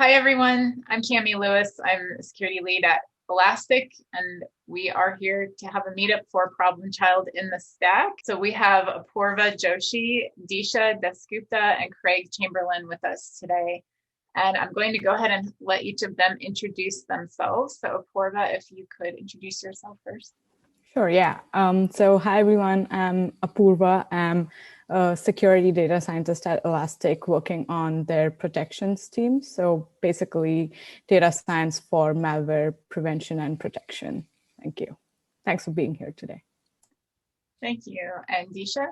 Hi, everyone. I'm Cami Lewis. I'm a security lead at Elastic, and we are here to have a meetup for ProblemChild in the stack. So we have Apurva Joshi, Disha Dasgupta, and Craig Chamberlain with us today. And I'm going to go ahead and let each of them introduce themselves. So Apurva, if you could introduce yourself first. Sure, yeah. So hi, everyone. I'm Apurva. I'm a security data scientist at Elastic working on their protections team. So basically data science for malware prevention and protection. Thank you. Thanks for being here today. Thank you. And Disha?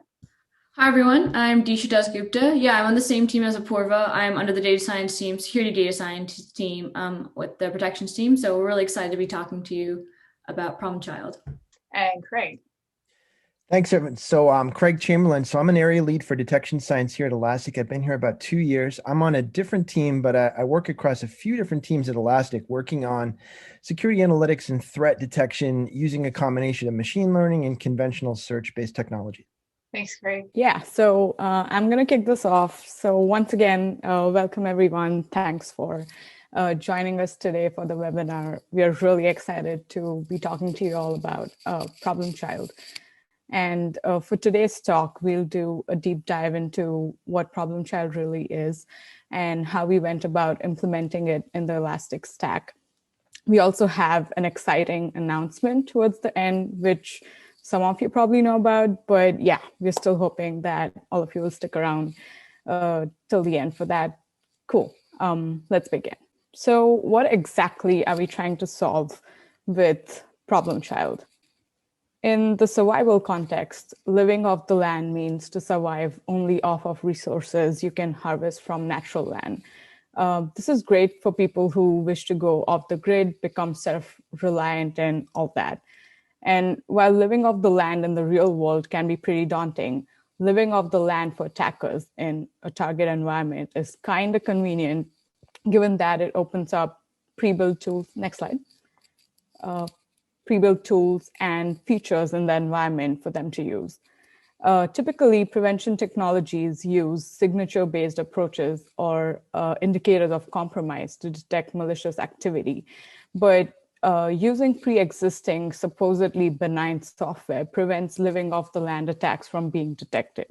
Hi everyone, I'm Disha Dasgupta. Yeah, I'm on the same team as Apurva. I'm under the data science team, security data science team with the protections team. So we're really excited to be talking to you about ProblemChild. And Craig. Thanks, everyone. So I'm Craig Chamberlain. So I'm an area lead for detection science here at Elastic. I've been here about 2 years. I'm on a different team, but I work across a few different teams at Elastic, working on security analytics and threat detection using a combination of machine learning and conventional search-based technology. Thanks, Craig. Yeah, so I'm going to kick this off. So once again, welcome everyone. Thanks for joining us today for the webinar. We are really excited to be talking to you all about ProblemChild. And for today's talk, we'll do a deep dive into what ProblemChild really is and how we went about implementing it in the Elastic Stack. We also have an exciting announcement towards the end, which some of you probably know about, but yeah, we're still hoping that all of you will stick around till the end for that. Cool, let's begin. So what exactly are we trying to solve with ProblemChild? In the survival context, living off the land means to survive only off of resources you can harvest from natural land. This is great for people who wish to go off the grid, become self-reliant and all that. And while living off the land in the real world can be pretty daunting, living off the land for attackers in a target environment is kind of convenient, given that it opens up pre-built tools. Next slide. Pre-built tools and features in the environment for them to use. Typically, prevention technologies use signature-based approaches or indicators of compromise to detect malicious activity. But using pre-existing, supposedly benign software prevents living off the land attacks from being detected.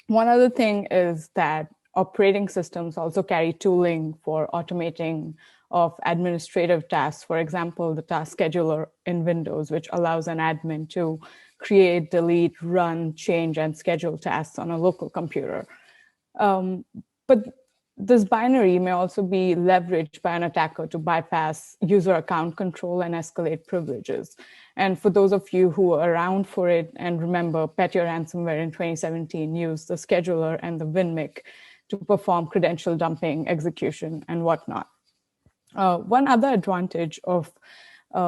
One other thing is that operating systems also carry tooling for automating of administrative tasks. For example, the task scheduler in Windows, which allows an admin to create, delete, run, change, and schedule tasks on a local computer. But this binary may also be leveraged by an attacker to bypass user account control and escalate privileges. And for those of you who are around for it and remember Petya ransomware in 2017 used the scheduler and the WinMic to perform credential dumping, execution, and whatnot. One other advantage of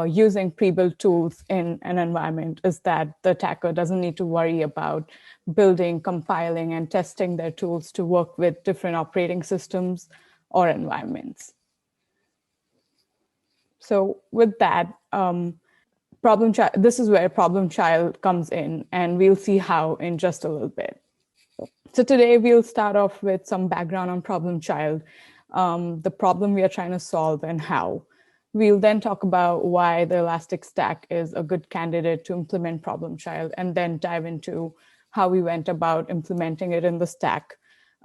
using pre-built tools in an environment is that the attacker doesn't need to worry about building, compiling, and testing their tools to work with different operating systems or environments. So with that, this is where ProblemChild comes in, and we'll see how in just a little bit. So today we'll start off with some background on ProblemChild, the problem we are trying to solve and how. We'll then talk about why the Elastic Stack is a good candidate to implement ProblemChild, and then dive into how we went about implementing it in the stack,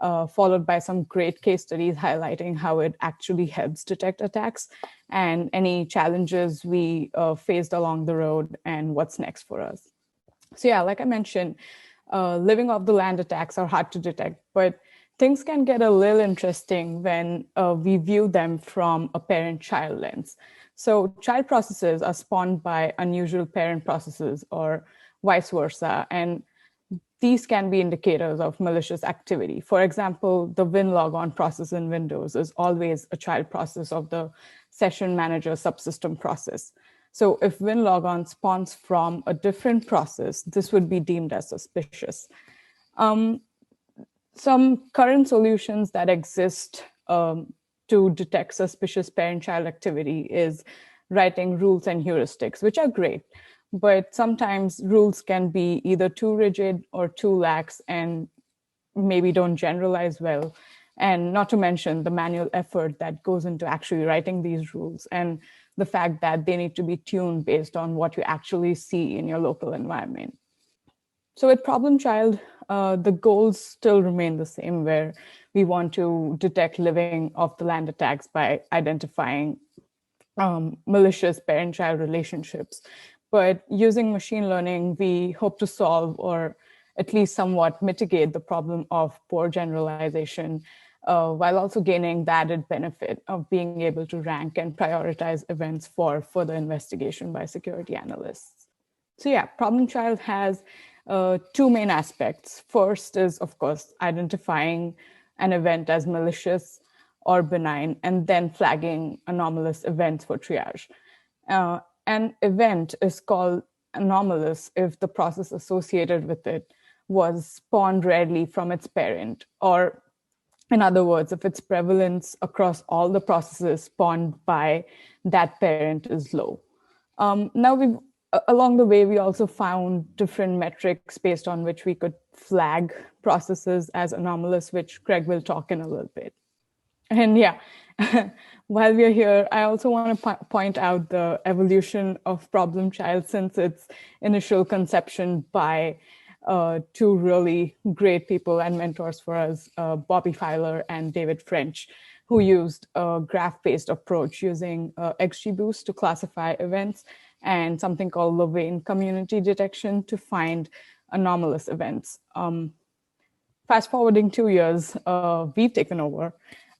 followed by some great case studies highlighting how it actually helps detect attacks and any challenges we faced along the road and what's next for us. So yeah, like I mentioned, living off the land attacks are hard to detect, but things can get a little interesting when we view them from a parent-child lens. So child processes are spawned by unusual parent processes or vice versa, and these can be indicators of malicious activity. For example, the winlogon process in Windows is always a child process of the session manager subsystem process. So if winlogon spawns from a different process, this would be deemed as suspicious. Some current solutions that exist to detect suspicious parent-child activity is writing rules and heuristics, which are great, but sometimes rules can be either too rigid or too lax and maybe don't generalize well. And not to mention the manual effort that goes into actually writing these rules, and the fact that they need to be tuned based on what you actually see in your local environment. So with ProblemChild, the goals still remain the same, where we want to detect living off the land attacks by identifying malicious parent-child relationships. But using machine learning, we hope to solve or at least somewhat mitigate the problem of poor generalization, while also gaining the added benefit of being able to rank and prioritize events for further investigation by security analysts. So yeah, ProblemChild has two main aspects. First is, of course, identifying an event as malicious or benign, and then flagging anomalous events for triage. An event is called anomalous if the process associated with it was spawned rarely from its parent, or in other words, if its prevalence across all the processes spawned by that parent is low. Now, along the way, we also found different metrics based on which we could flag processes as anomalous, which Craig will talk in a little bit. And yeah, while we're here, I also want to point out the evolution of ProblemChild since its initial conception by two really great people and mentors for us, Bobby Filer and David French, who used a graph-based approach using XGBoost to classify events and something called Louvain community detection to find anomalous events. Fast forwarding 2 years, we've taken over.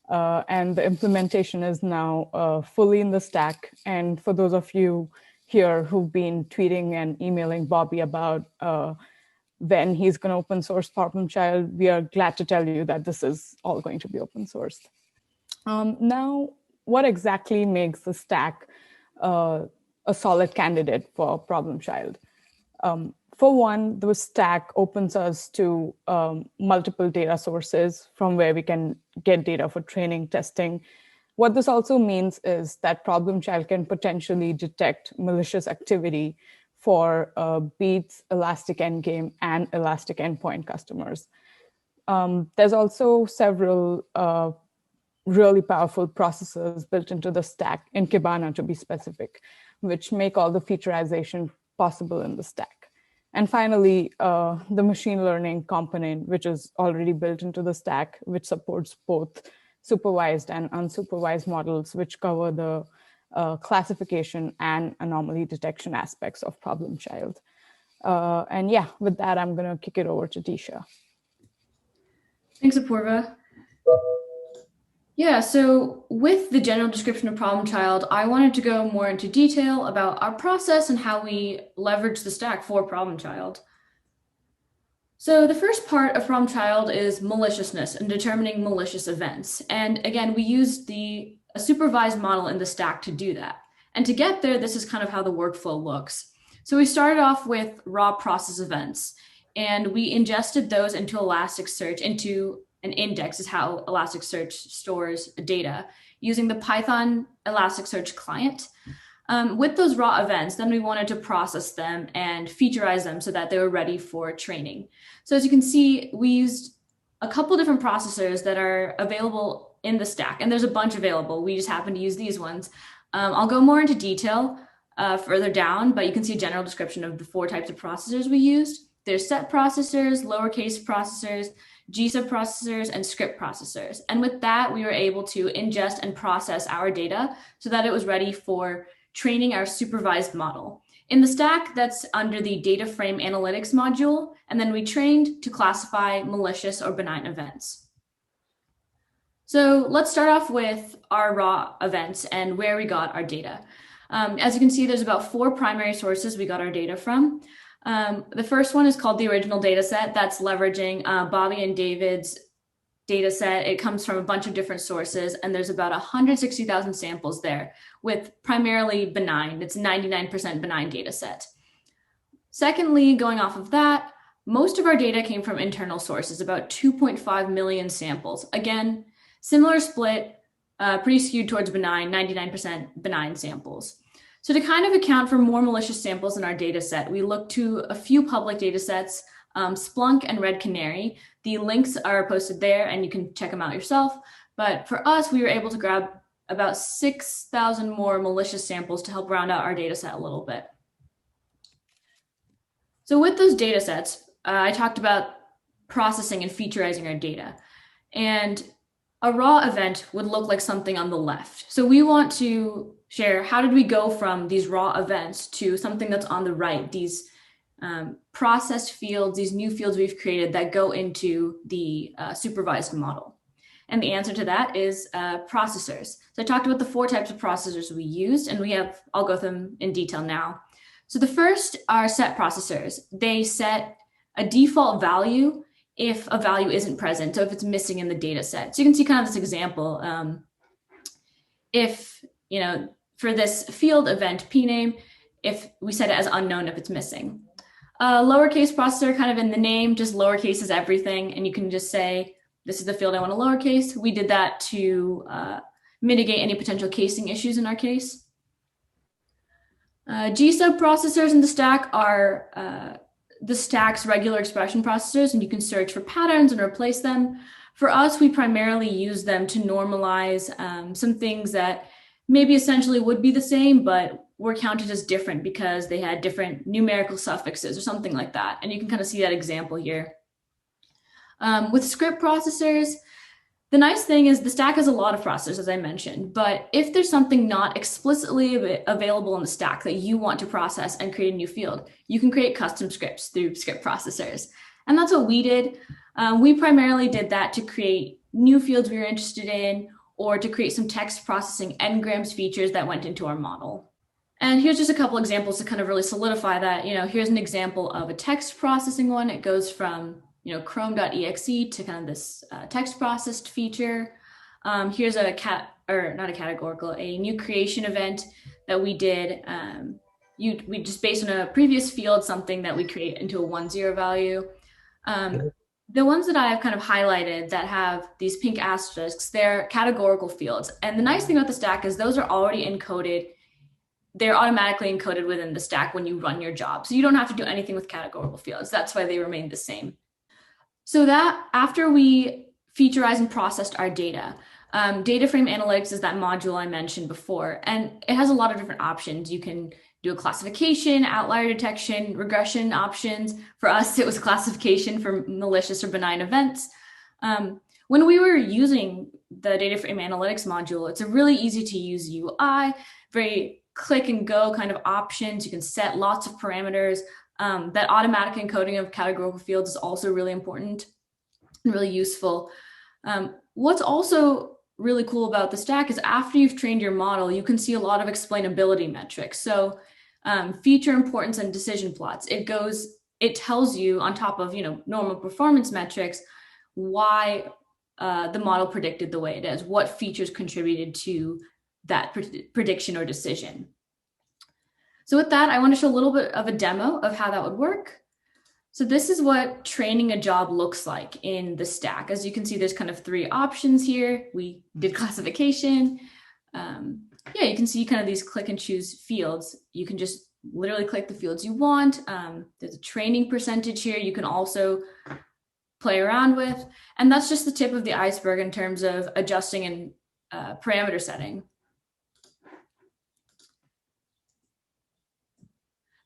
And the implementation is now fully in the stack. And for those of you here who've been tweeting and emailing Bobby about when he's going to open source ProblemChild, we are glad to tell you that this is all going to be open sourced. Now, what exactly makes the stack a solid candidate for ProblemChild? For one, the stack opens us to multiple data sources from where we can get data for training, testing. What this also means is that ProblemChild can potentially detect malicious activity for Beats, Elastic Endgame, and Elastic Endpoint customers. There's also several really powerful processors built into the stack, in Kibana to be specific, which make all the featureization possible in the stack. And finally, the machine learning component, which is already built into the stack, which supports both supervised and unsupervised models, which cover the classification and anomaly detection aspects of ProblemChild. And yeah, with that, I'm going to kick it over to Disha. Thanks, Apurva. Yeah, so with the general description of ProblemChild, I wanted to go more into detail about our process and how we leverage the stack for ProblemChild. So the first part of ProblemChild is maliciousness and determining malicious events. And again, we used a supervised model in the stack to do that. And to get there, this is kind of how the workflow looks. So we started off with raw process events, and we ingested those into Elasticsearch, into an index is how Elasticsearch stores data using the Python Elasticsearch client. With those raw events, then we wanted to process them and featureize them so that they were ready for training. So as you can see, we used a couple different processors that are available in the stack, and there's a bunch available. We just happen to use these ones. I'll go more into detail further down, but you can see a general description of the 4 types of processors we used. There's set processors, lowercase processors, GSUB processors, and script processors. And with that, we were able to ingest and process our data so that it was ready for training our supervised model. In the stack, that's under the data frame analytics module, and then we trained to classify malicious or benign events. So let's start off with our raw events and where we got our data. As you can see, there's about 4 primary sources we got our data from. The first one is called the original data set. That's leveraging Bobby and David's data set. It comes from a bunch of different sources, and there's about 160,000 samples there with primarily benign. It's a 99% benign data set. Secondly, going off of that, most of our data came from internal sources, about 2.5 million samples. Again, similar split, pretty skewed towards benign, 99% benign samples. So to kind of account for more malicious samples in our data set, we looked to a few public data sets, Splunk and Red Canary. The links are posted there and you can check them out yourself. But for us, we were able to grab about 6,000 more malicious samples to help round out our data set a little bit. So with those data sets, I talked about processing and featureizing our data. And a raw event would look like something on the left. So we want to share how did we go from these raw events to something that's on the right, these processed fields, these new fields we've created that go into the supervised model. And the answer to that is processors. So I talked about the 4 types of processors we used, and I'll go through them in detail now. So the first are set processors. They set a default value if a value isn't present, so if it's missing in the data set. So you can see kind of this example. If, for this field event p name, if we set it as unknown if it's missing. Lowercase processor, kind of in the name, just lowercase is everything, and you can just say, this is the field I want to lowercase. We did that to mitigate any potential casing issues in our case. G-sub processors in the stack are the stack's regular expression processors, and you can search for patterns and replace them. For us, we primarily use them to normalize some things that maybe essentially would be the same, but were counted as different because they had different numerical suffixes or something like that. And you can kind of see that example here. With script processors, the nice thing is the stack has a lot of processors, as I mentioned, but if there's something not explicitly available in the stack that you want to process and create a new field, you can create custom scripts through script processors. And that's what we did. We primarily did that to create new fields we were interested in, or to create some text processing n-grams features that went into our model. And here's just a couple examples to kind of really solidify that. Here's an example of a text processing one. It goes from chrome.exe to kind of this text processed feature. Here's a new creation event that we did. We just based on a previous field, something that we create into a 1-0 value. The ones that I have kind of highlighted that have these pink asterisks, they're categorical fields. And the nice thing about the stack is those are already encoded. They're automatically encoded within the stack when you run your job. So you don't have to do anything with categorical fields. That's why they remain the same. So that after we featureized and processed our data, data frame analytics is that module I mentioned before, and it has a lot of different options. You can do a classification, outlier detection, regression options. For us, it was classification for malicious or benign events. When we were using the data frame analytics module, it's a really easy to use UI, very click and go kind of options. You can set lots of parameters. That automatic encoding of categorical fields is also really important and really useful. What's also really cool about the stack is after you've trained your model, you can see a lot of explainability metrics. So feature importance and decision plots. It tells you on top of normal performance metrics why the model predicted the way it is, what features contributed to that prediction or decision. So with that, I want to show a little bit of a demo of how that would work. So this is what training a job looks like in the stack. As you can see, there's kind of 3 options here. We did classification. You can see kind of these click and choose fields. You can just literally click the fields you want. There's a training percentage here you can also play around with. And that's just the tip of the iceberg in terms of adjusting and parameter setting.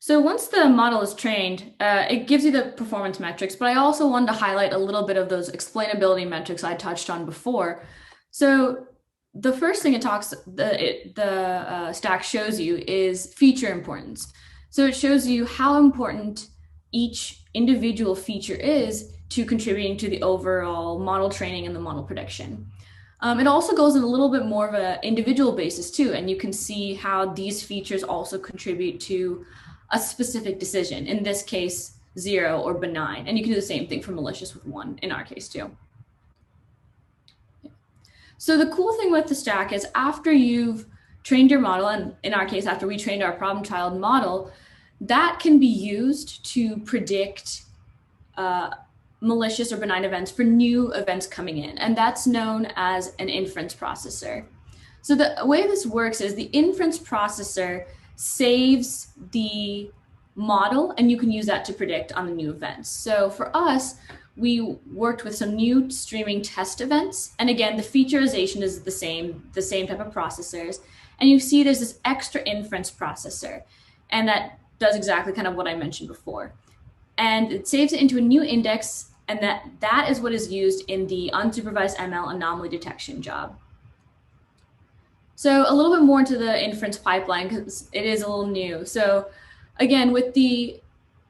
So once the model is trained, it gives you the performance metrics, but I also wanted to highlight a little bit of those explainability metrics I touched on before. So the first thing the stack shows you is feature importance. So it shows you how important each individual feature is to contributing to the overall model training and the model prediction. It also goes in a little bit more of an individual basis too, and you can see how these features also contribute to a specific decision, in this case, 0 or benign. And you can do the same thing for malicious with 1 in our case too. So the cool thing with the stack is after you've trained your model, and in our case, after we trained our ProblemChild model, that can be used to predict malicious or benign events for new events coming in. And that's known as an inference processor. So the way this works is the inference processor saves the model, and you can use that to predict on the new events. So for us, we worked with some new streaming test events. And again, the featureization is the same type of processors. And you see there's this extra inference processor, and that does exactly kind of what I mentioned before. And it saves it into a new index, and that is what is used in the unsupervised ML anomaly detection job. So a little bit more into the inference pipeline, because it is a little new. So again, with the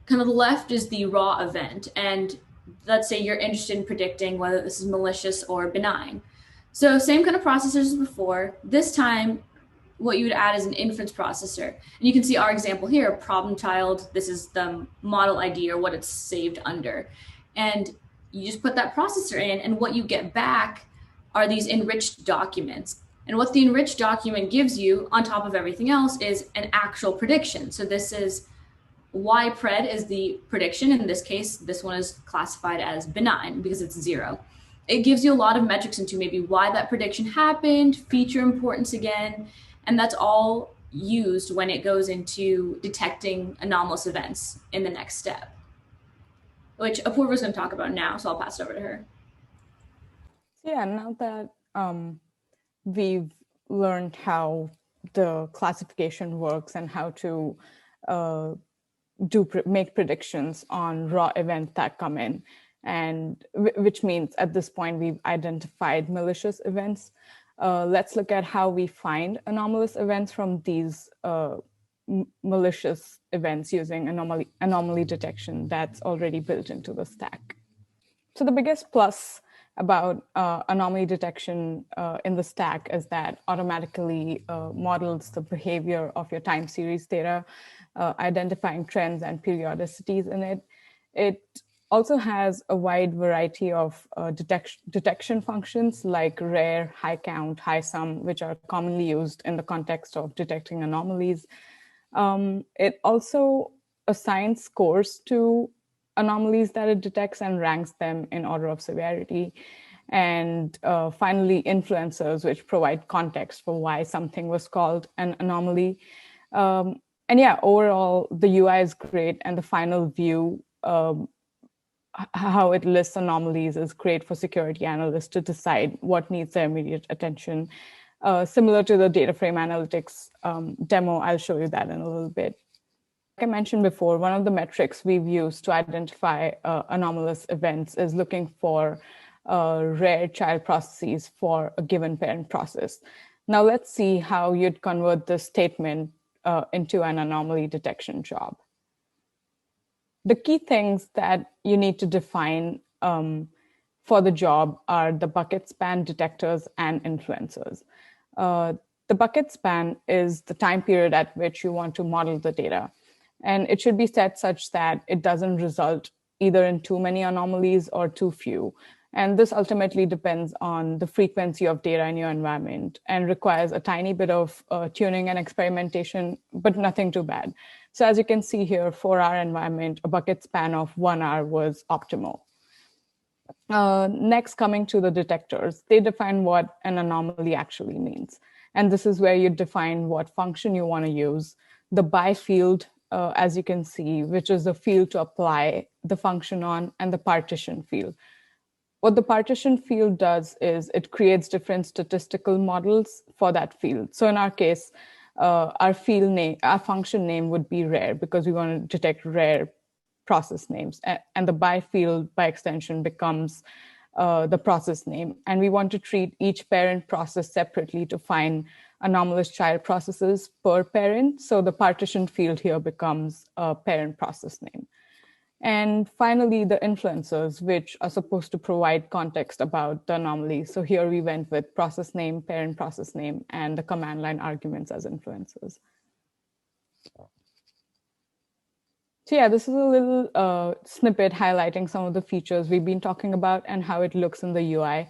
kind of the left is the raw event, and let's say you're interested in predicting whether this is malicious or benign. So same kind of processors as before. This time, what you would add is an inference processor. And you can see our example here, ProblemChild. This is the model ID or what it's saved under. And you just put that processor in, and what you get back are these enriched documents. And what the enriched document gives you on top of everything else is an actual prediction. So this is YPred is the prediction. In this case, this one is classified as benign because it's 0. It gives you a lot of metrics into maybe why that prediction happened, feature importance again, and that's all used when it goes into detecting anomalous events in the next step, which Apurva is going to talk about now, so I'll pass it over to her. Yeah, now that we've learned how the classification works and how to make predictions on raw events that come in, and which means at this point we've identified malicious events. Let's look at how we find anomalous events from these malicious events using anomaly detection that's already built into the stack. So the biggest plus about anomaly detection in the stack is that automatically models the behavior of your time series data, identifying trends and periodicities in it. It also has a wide variety of detection functions like rare, high count, high sum, which are commonly used in the context of detecting anomalies. It also assigns scores to anomalies that it detects and ranks them in order of severity. And finally, influencers, which provide context for why something was called an anomaly. And yeah, overall, the UI is great, and the final view, how it lists anomalies, is great for security analysts to decide what needs their immediate attention. Similar to the data frame analytics demo, I'll show you that in a little bit. Like I mentioned before, one of the metrics we've used to identify anomalous events is looking for rare child processes for a given parent process. Now let's see how you'd convert this statement into an anomaly detection job. The key things that you need to define for the job are the bucket span, detectors, and influencers. The bucket span is the time period at which you want to model the data. And it should be set such that it doesn't result either in too many anomalies or too few. And this ultimately depends on the frequency of data in your environment and requires a tiny bit of tuning and experimentation, but nothing too bad. So as you can see here, for our environment, a bucket span of 1 hour was optimal. Next, coming to the detectors, they define what an anomaly actually means. And this is where you define what function you want to use. The by field, as you can see, which is the field to apply the function on, and the partition field. What the partition field does is it creates different statistical models for that field. So in our case, our function name would be rare because we want to detect rare process names. And the by field, by extension, becomes the process name. And we want to treat each parent process separately to find anomalous child processes per parent. So the partition field here becomes a parent process name. And finally, the influencers, which are supposed to provide context about the anomaly. So here we went with process name, parent process name, and the command line arguments as influencers. So yeah, this is a little snippet highlighting some of the features we've been talking about and how it looks in the UI.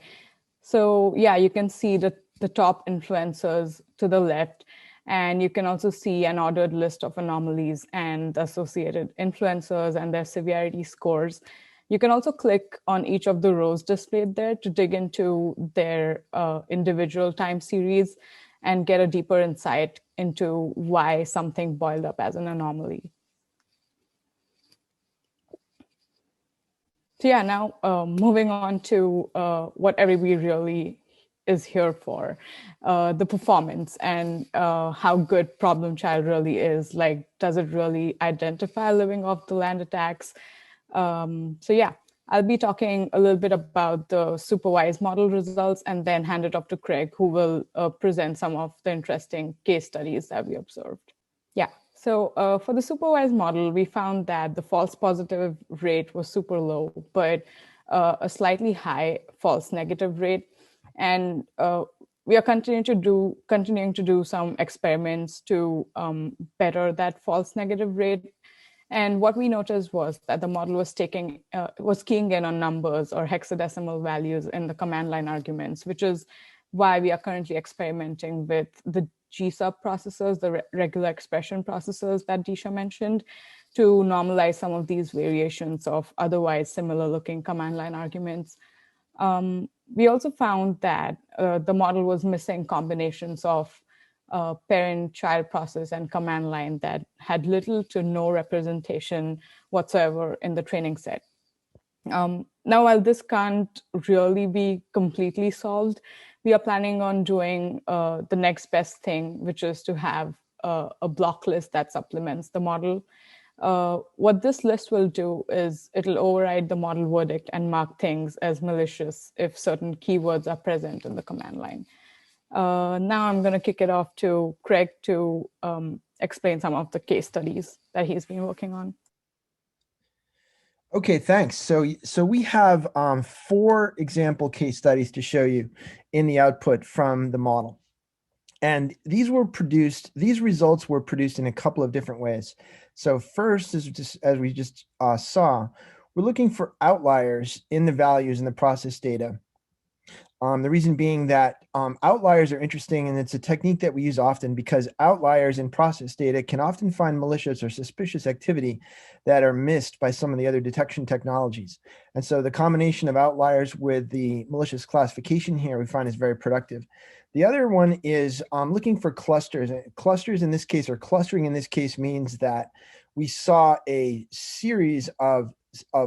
So yeah, you can see the top influencers to the left, and you can also see an ordered list of anomalies and associated influencers and their severity scores. You can also click on each of the rows displayed there to dig into their individual time series and get a deeper insight into why something boiled up as an anomaly. So yeah, now moving on to what everybody really is here for, the performance and how good ProblemChild really is. Like, does it really identify living off the land attacks? So yeah, I'll be talking a little bit about the supervised model results and then hand it off to Craig, who will present some of the interesting case studies that we observed. Yeah, so for the supervised model, we found that the false positive rate was super low, but a slightly high false negative rate. And we are continuing to do some experiments to better that false negative rate. And what we noticed was that the model was keying in on numbers or hexadecimal values in the command line arguments, which is why we are currently experimenting with the GSUB processors, the regular expression processors that Disha mentioned, to normalize some of these variations of otherwise similar looking command line arguments. We also found that the model was missing combinations of parent, child process, and command line that had little to no representation whatsoever in the training set. Now, while this can't really be completely solved, we are planning on doing the next best thing, which is to have a block list that supplements the model. What this list will do is it'll override the model verdict and mark things as malicious if certain keywords are present in the command line. Now I'm going to kick it off to Craig to explain some of the case studies that he's been working on. Okay, thanks. So we have 4 example case studies to show you in the output from the model. And these results were produced in a couple of different ways. So first, as we just saw, we're looking for outliers in the values in the process data. The reason being that outliers are interesting, and it's a technique that we use often because outliers in process data can often find malicious or suspicious activity that are missed by some of the other detection technologies. And so the combination of outliers with the malicious classification here we find is very productive. The other one is looking for clusters. Clusters in this case, or clustering in this case, means that we saw a series of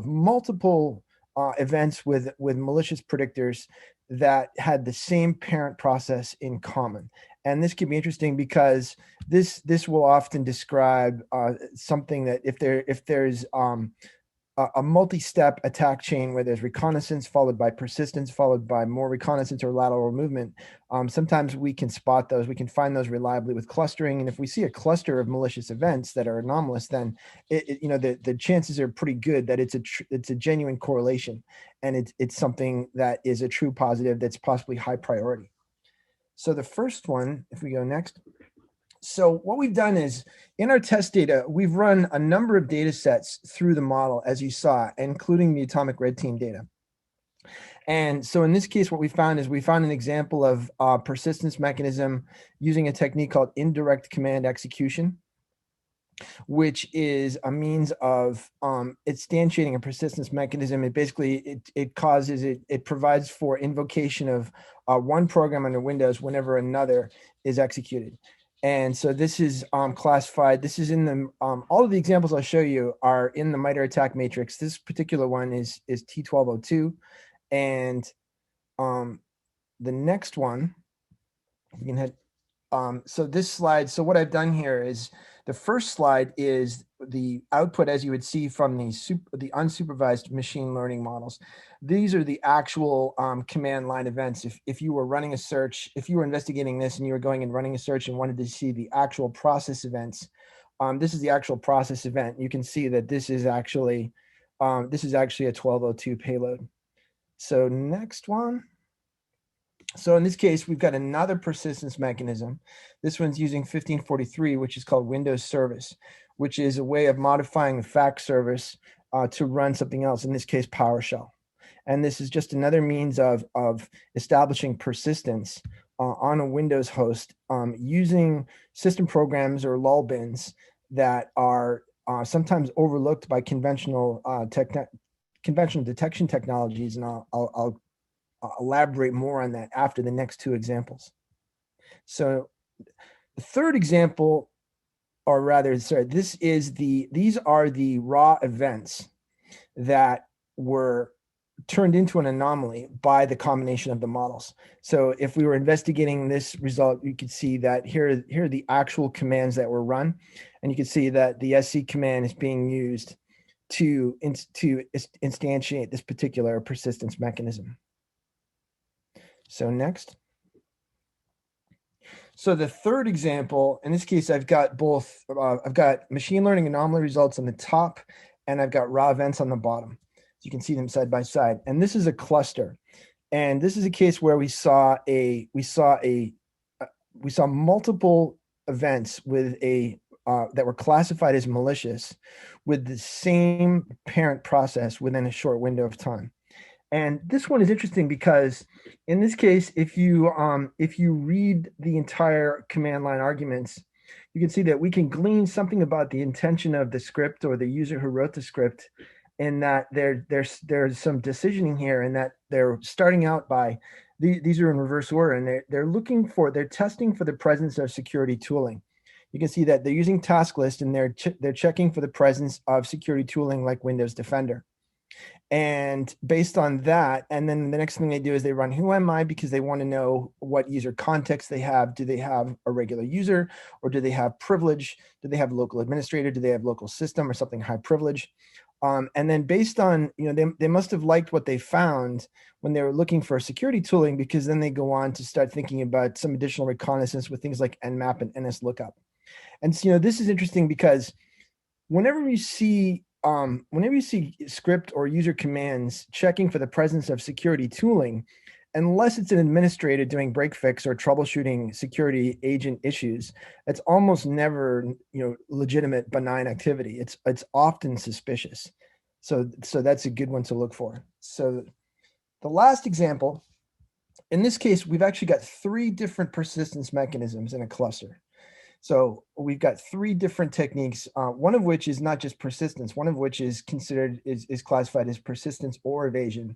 multiple events with malicious predictors that had the same parent process in common. And this can be interesting because this will often describe something that if there's a multi-step attack chain where there's reconnaissance followed by persistence followed by more reconnaissance or lateral movement, sometimes we can spot those. We can find those reliably with clustering. And if we see a cluster of malicious events that are anomalous, then the chances are pretty good that it's a genuine correlation, and it's something that is a true positive that's possibly high priority. So the first one, if we go next. So what we've done is in our test data, we've run a number of data sets through the model, as you saw, including the atomic red team data. And so in this case, what we found is we found an example of persistence mechanism using a technique called indirect command execution, which is a means of instantiating a persistence mechanism. It basically, it provides for invocation of one program under Windows whenever another is executed. And so this is classified. This is in the, all of the examples I'll show you are in the MITRE attack matrix. This particular one is T1202. And the next one, you can head, so this slide, so what I've done here is the first slide is the output as you would see from the unsupervised machine learning models. These are the actual command line events. If you were running a search, if you were investigating this and you were going and running a search and wanted to see the actual process events, this is the actual process event. You can see that this is actually a 1202 payload. So next one. So in this case, we've got another persistence mechanism. This one's using 1543, which is called Windows Service, which is a way of modifying the fact service to run something else, in this case, PowerShell. And this is just another means of establishing persistence on a Windows host using system programs or lull bins that are sometimes overlooked by conventional detection technologies. And I'll elaborate more on that after the next 2 examples. So the third example, these are the raw events that were turned into an anomaly by the combination of the models. So if we were investigating this result, you could see that here are the actual commands that were run. And you can see that the SC command is being used to instantiate this particular persistence mechanism. So next. So the third example, in this case, I've got both, I've got machine learning anomaly results on the top, and I've got raw events on the bottom. So you can see them side by side. And this is a cluster. And this is a case where we saw multiple events with that were classified as malicious with the same parent process within a short window of time. And this one is interesting because in this case, if you read the entire command line arguments, you can see that we can glean something about the intention of the script or the user who wrote the script, in that there's some decisioning here, and that they're starting out by these are in reverse order, and they're testing for the presence of security tooling. You can see that they're using task list, and they're checking for the presence of security tooling like Windows Defender. And based on that, and then the next thing they do is they run who am I, because they want to know what user context they have. Do they have a regular user, or do they have privilege? Do they have local administrator? Do they have local system or something high privilege? And then based on, they must have liked what they found when they were looking for security tooling, because then they go on to start thinking about some additional reconnaissance with things like nmap and nslookup. And so, this is interesting because whenever you see script or user commands checking for the presence of security tooling, unless it's an administrator doing break fix or troubleshooting security agent issues, it's almost never, legitimate benign activity. It's often suspicious. So that's a good one to look for. So the last example, in this case, we've actually got 3 different persistence mechanisms in a cluster. So we've got 3 different techniques, one of which is not just persistence, one of which is classified as persistence or evasion.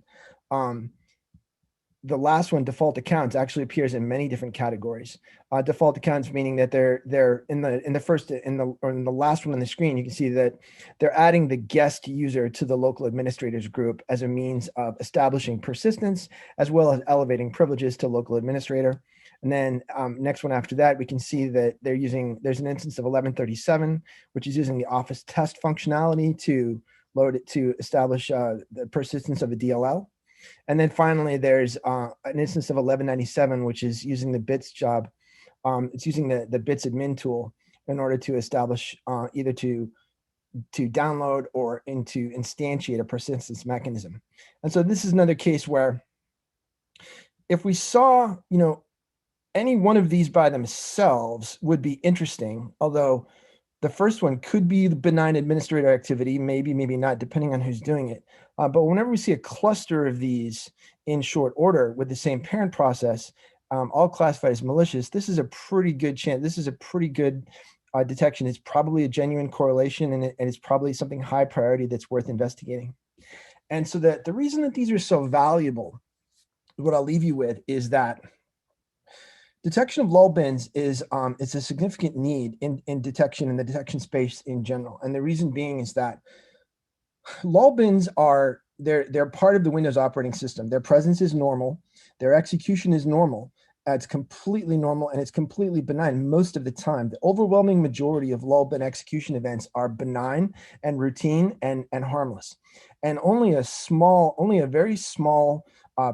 The last one, default accounts, actually appears in many different categories. Default accounts meaning that they're in the last one on the screen, you can see that they're adding the guest user to the local administrators group as a means of establishing persistence, as well as elevating privileges to local administrator. And then next one after that, we can see that there's an instance of 1137, which is using the office test functionality to load it to establish the persistence of a DLL. And then finally, there's an instance of 1197, which is using the bits job. It's using the bits admin tool in order to establish either to download or to instantiate a persistence mechanism. And so this is another case where if we saw, any one of these by themselves would be interesting, although the first one could be the benign administrator activity, maybe not, depending on who's doing it. But whenever we see a cluster of these in short order with the same parent process, all classified as malicious, this is a pretty good chance. This is a pretty good detection. It's probably a genuine correlation, and it's probably something high priority that's worth investigating. And so the reason that these are so valuable, what I'll leave you with, is that detection of lull bins is a significant need in detection, in the detection space in general. And the reason being is that lull bins they're part of the Windows operating system. Their presence is normal. Their execution is normal. It's completely normal, and it's completely benign most of the time. The overwhelming majority of lull bin execution events are benign and routine and harmless. And only a very small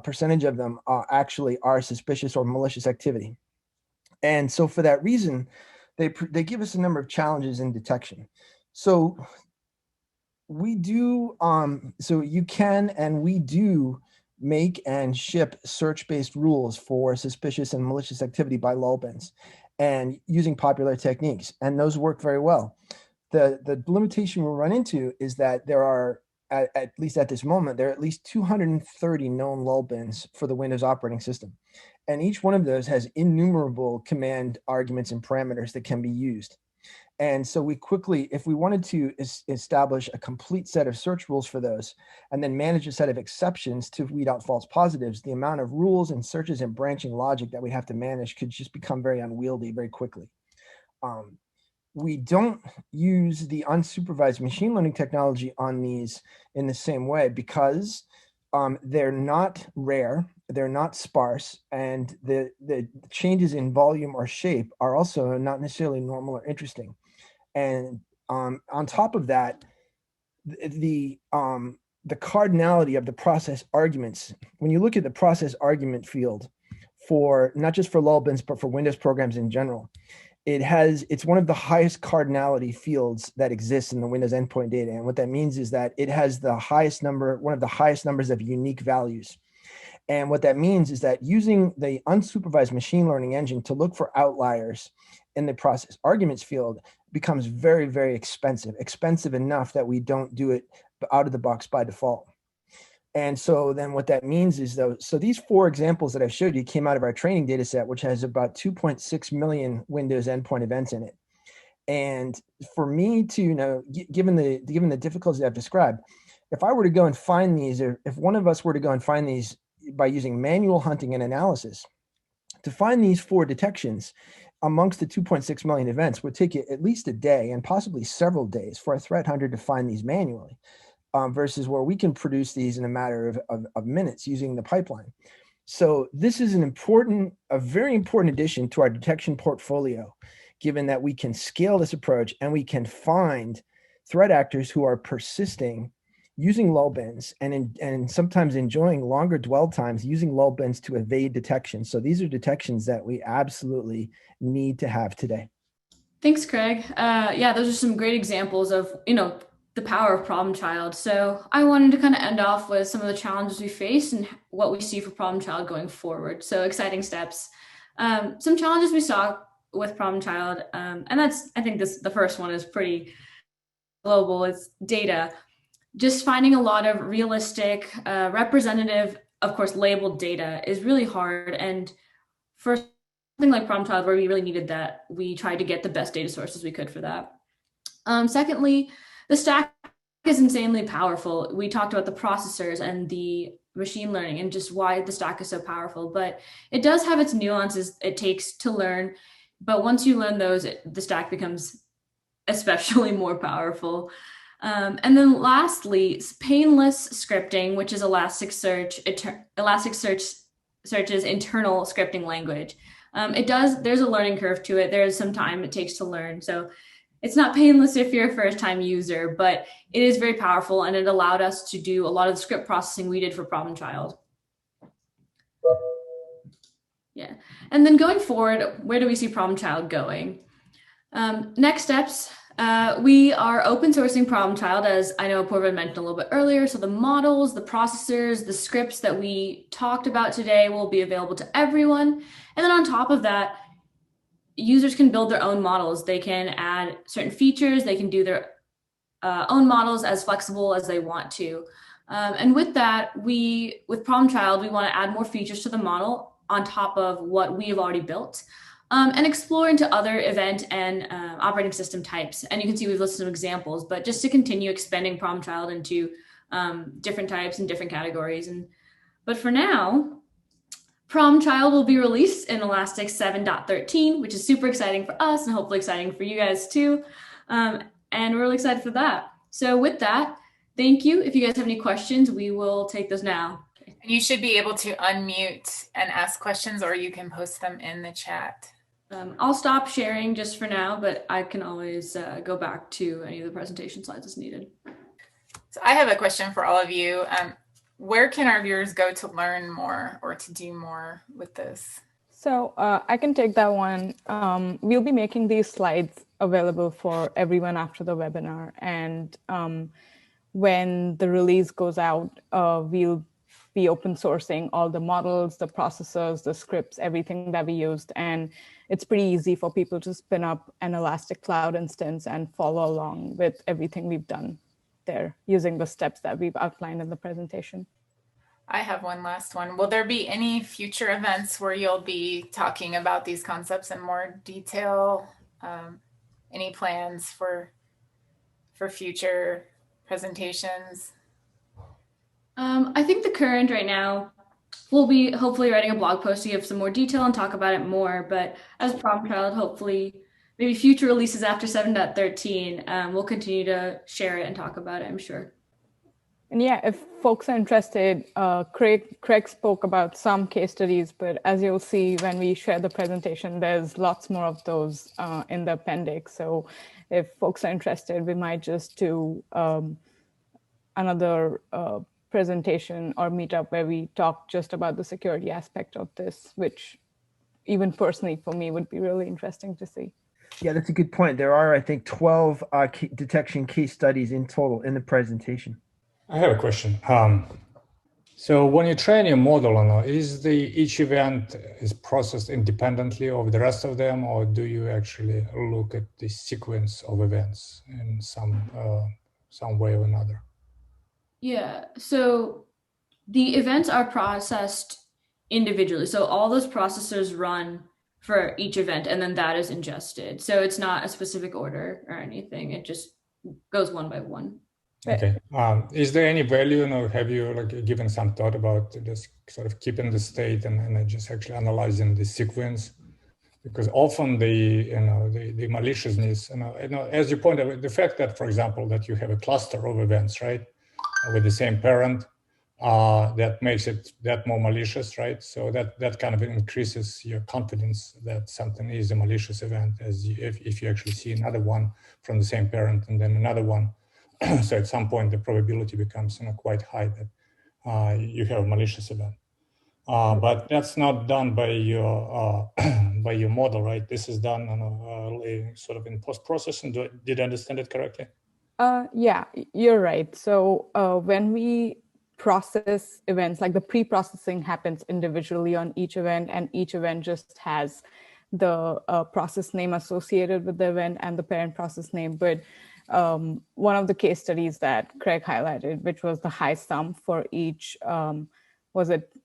percentage of them actually are suspicious or malicious activity. And so for that reason, they give us a number of challenges in detection. So we do, you can and we do make and ship search-based rules for suspicious and malicious activity by lull bins, and using popular techniques, and those work very well. The limitation we'll run into is that there are, at least at this moment, there are at least 230 known lull bins for the Windows operating system. And each one of those has innumerable command arguments and parameters that can be used. And so we quickly, if we wanted to establish a complete set of search rules for those, and then manage a set of exceptions to weed out false positives, the amount of rules and searches and branching logic that we have to manage could just become very unwieldy very quickly. we don't use the unsupervised machine learning technology on these in the same way because they're not rare, they're not sparse, and the changes in volume or shape are also not necessarily normal or interesting. And on top of that, the cardinality of the process arguments, when you look at the process argument field for not just for Lulbins, but for Windows programs in general, it's one of the highest cardinality fields that exists in the Windows endpoint data. And what that means is that it has one of the highest numbers of unique values. And what that means is that using the unsupervised machine learning engine to look for outliers in the process arguments field becomes very, very expensive enough that we don't do it out of the box by default. And so then what that means is so these 4 examples that I showed you came out of our training data set, which has about 2.6 million Windows endpoint events in it. And for me to, given the difficulties I've described, if I were to go and find these, or if one of us were to go and find these by using manual hunting and analysis, to find these 4 detections amongst the 2.6 million events would take it at least a day and possibly several days for a threat hunter to find these manually. Versus where we can produce these in a matter of minutes using the pipeline. So this is a very important addition to our detection portfolio, given that we can scale this approach and we can find threat actors who are persisting using Lulbins and sometimes enjoying longer dwell times using Lulbins to evade detection. So these are detections that we absolutely need to have today. Thanks, Craig. Yeah, those are some great examples of, the power of ProblemChild. So I wanted to kind of end off with some of the challenges we face and what we see for ProblemChild going forward. So exciting steps. Some challenges we saw with ProblemChild, and I think the first one is pretty global, it's data. Just finding a lot of realistic, representative, of course, labeled data is really hard. And for something like ProblemChild, where we really needed that, we tried to get the best data sources we could for that. Secondly, the stack is insanely powerful. We talked about the processors and the machine learning and just why the stack is so powerful, but it does have its nuances it takes to learn. But once you learn those, the stack becomes especially more powerful. And then lastly, painless scripting, which is Elasticsearch's internal scripting language. There's a learning curve to it. There's some time it takes to learn. So it's not painless if you're a first-time user, but it is very powerful, and it allowed us to do a lot of the script processing we did for ProblemChild. Yeah, and then going forward, where do we see ProblemChild going? Next steps, we are open sourcing ProblemChild, as I know Apoorva mentioned a little bit earlier. So the models, the processors, the scripts that we talked about today will be available to everyone. And then on top of that, users can build their own models. They can add certain features. They can do their own models as flexible as they want to. And with that, with ProblemChild, we want to add more features to the model on top of what we have already built, and explore into other event and operating system types. And you can see we've listed some examples, but just to continue expanding ProblemChild into different types and different categories. But for now, ProblemChild will be released in Elastic 7.13, which is super exciting for us and hopefully exciting for you guys too. And we're really excited for that. So with that, thank you. If you guys have any questions, we will take those now. And you should be able to unmute and ask questions, or you can post them in the chat. I'll stop sharing just for now, but I can always go back to any of the presentation slides as needed. So I have a question for all of you. Where can our viewers go to learn more or to do more with this? So I can take that one. We'll be making these slides available for everyone after the webinar. And when the release goes out, we'll be open sourcing all the models, the processors, the scripts, everything that we used. And it's pretty easy for people to spin up an Elastic Cloud instance and follow along with everything we've done there using the steps that we've outlined in the presentation. I have one last one. Will there be any future events where you'll be talking about these concepts in more detail? Any plans for future presentations? I think the current right now, we'll be hopefully writing a blog post to give some more detail and talk about it more. But as ProblemChild hopefully maybe future releases after 7.13, we'll continue to share it and talk about it, I'm sure. And yeah, if folks are interested, Craig spoke about some case studies, but as you'll see when we share the presentation, there's lots more of those in the appendix. So if folks are interested, we might just do another presentation or meetup where we talk just about the security aspect of this, which even personally for me would be really interesting to see. Yeah, that's a good point. There are, I think, 12 detection case studies in total in the presentation. I have a question. So when you train your model, is each event is processed independently of the rest of them, or do you actually look at the sequence of events in some way or another? Yeah, so the events are processed individually. So all those processors run for each event, and then that is ingested. So it's not a specific order or anything. It just goes one by one. Okay. Is there any value, have you given some thought about just sort of keeping the state and just actually analyzing the sequence? Because often the maliciousness, as you pointed out, the fact that, for example, that you have a cluster of events, right, with the same parent, that makes it that more malicious, right? So that kind of increases your confidence that something is a malicious event, if you actually see another one from the same parent and then another one. So at some point, the probability becomes quite high that you have a malicious event. But that's not done by your model, right? This is done sort of in post-processing. Did I understand it correctly? Yeah, you're right. So when we process events, like the pre-processing happens individually on each event, and each event just has the process name associated with the event and the parent process name. But one of the case studies that Craig highlighted, which was the high sum for each,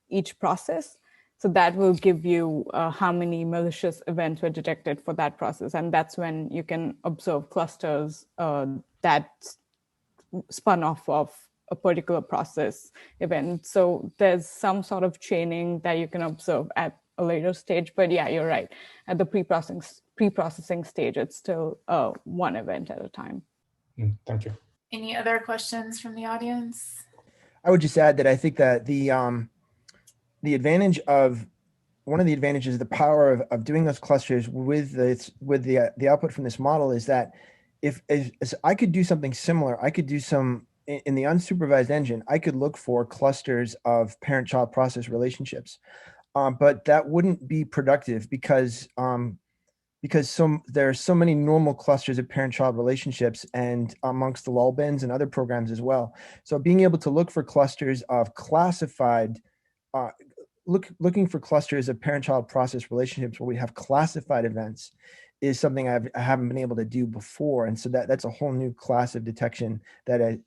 each process. So that will give you how many malicious events were detected for that process. And that's when you can observe clusters that spun off of a particular process event. So there's some sort of chaining that you can observe at a later stage. But yeah, you're right. At the pre-processing stage, it's still one event at a time. Thank you. Any other questions from the audience? I would just add that I think that the advantage of one of the advantages, the power of doing those clusters with the output from this model is that if I could do something similar, I could do some in the unsupervised engine. I could look for clusters of parent-child process relationships, but that wouldn't be productive because there are so many normal clusters of parent-child relationships and amongst the lull bins and other programs as well. So being able to look for clusters of classified, looking for clusters of parent-child process relationships where we have classified events is something I haven't been able to do before. And so that's a whole new class of detection that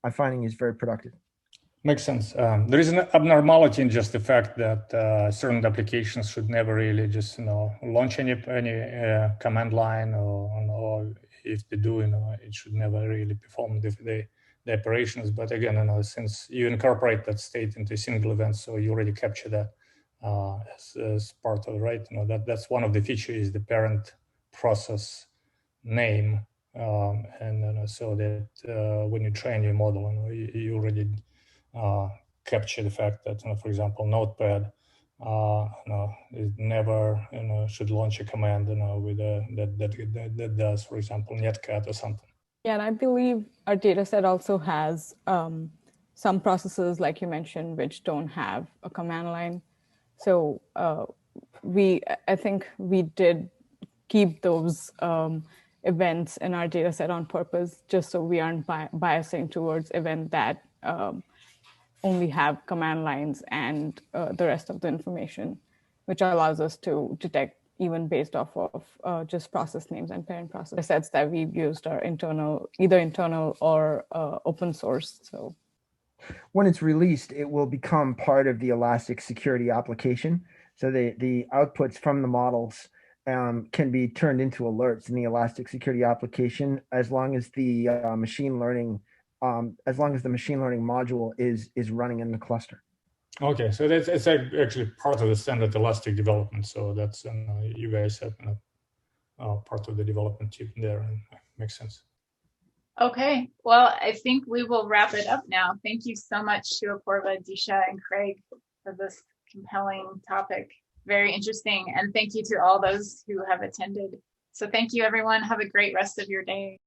I'm finding is very productive. Makes sense. There is an abnormality in just the fact that certain applications should never really just launch any command line, or if they do, it should never really perform the operations. But again, since you incorporate that state into a single event, so you already capture that as part of it, right? That's one of the features is the parent process name, and so that when you train your model, you already capture the fact that, for example, Notepad, it never, should launch a command, with that does, for example, netcat or something. Yeah, and I believe our data set also has some processes, like you mentioned, which don't have a command line. So I think we did keep those events in our data set on purpose, just so we aren't biasing towards events that only have command lines and the rest of the information, which allows us to detect even based off of just process names and parent process sets that we've used are either internal or open source. So when it's released, it will become part of the Elastic security application. So the outputs from the models can be turned into alerts in the Elastic security application as long as the machine learning module is running in the cluster. Okay, so it's actually part of the standard Elastic development. So that's you guys have part of the development team there, and makes sense. Okay, well, I think we will wrap it up now. Thank you so much to Apoorva, Disha, and Craig for this compelling topic. Very interesting. And thank you to all those who have attended. So thank you, everyone. Have a great rest of your day.